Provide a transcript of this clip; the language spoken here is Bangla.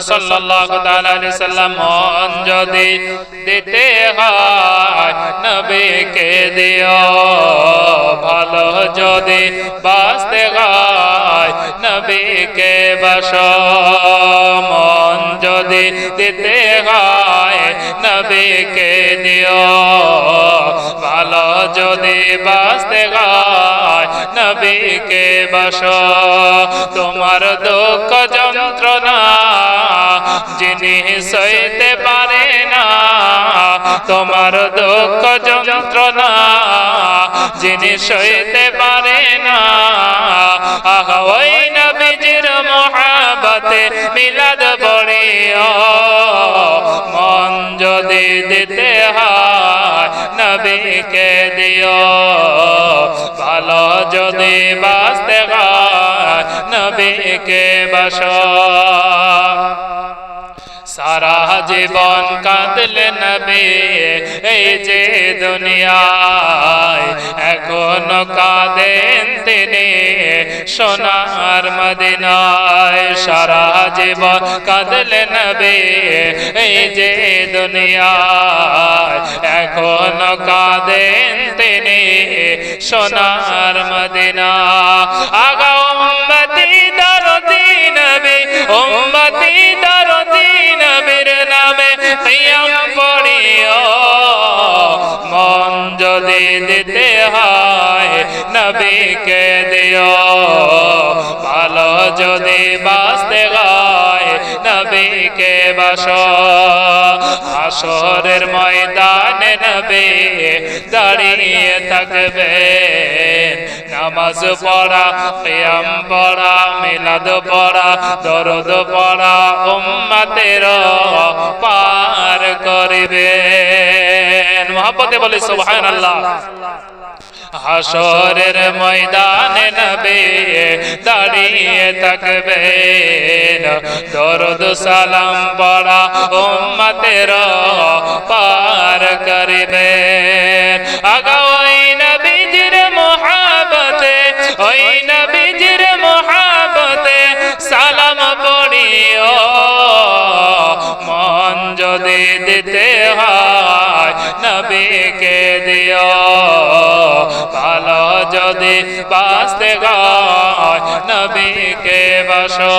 সাল্লাল্লাহু তাআলা আলাইহি সাল্লাম মন যদি দিতে হয় নবীকে দিও, ভালো যদি বাঁচতে হয় নবীকে বাসো। মন যদি দিতে হয় নবীকে দিও, ভালো যদি বাঁচতে হয় নবীকে বাসো। তোমার দুঃখ যন্ত্রণা যিনি সইতে পারে না, তোমার দুঃখ যন্ত্রণা যিনি সইতে পারে না, আহা ওই নবীজির মহব্বতে মিলাদ পড়িও। মন যদি দিতে হয় নবীকে দিও, ভালো যদি বাঁচতে হয় নবীকে বাসো। সারা জীবন কাঁদলে নবী এই যে দুনিয়ায়, এখনো কাঁদেন তিনি সোনার মদিনায়। সারা জীবন কাঁদলে নবী এই যে দুনিয়ায়, এখনো কাঁদেন তিনি সোনার মদিনা। আগা উম্মতি দরদি নবী, উম্মতি দরদি নবীর নামে কিয়াম পড়িও। মন যদি দিতে হয় নবীকে দিও, ভালো যদি বাঁচতে হয় নবীকে বাসো। হাসরের ময়দানে নবী দাঁড়িয়ে থাকবেন, নামাজ পড়া, কিয়াম পড়া, মিলাদ পড়া, দরুদ পড়া উম্মতের পার করিবেন। মহব্বতে বলে সুবহানাল্লাহ। হাসরের ময়দানে নবী দাঁড়িয়ে থাকবেন, দরুদ সালাম পড়া উম্মতের পার করিবেন। আগা ওই নবীজির মহব্বতে, ওই নবীজির মহব্বতে সালাম পড়িও। মন যদি দিতে হয় নবীকে দিও, ভালো যদি বাঁচতে হয় নবীকে বাসো।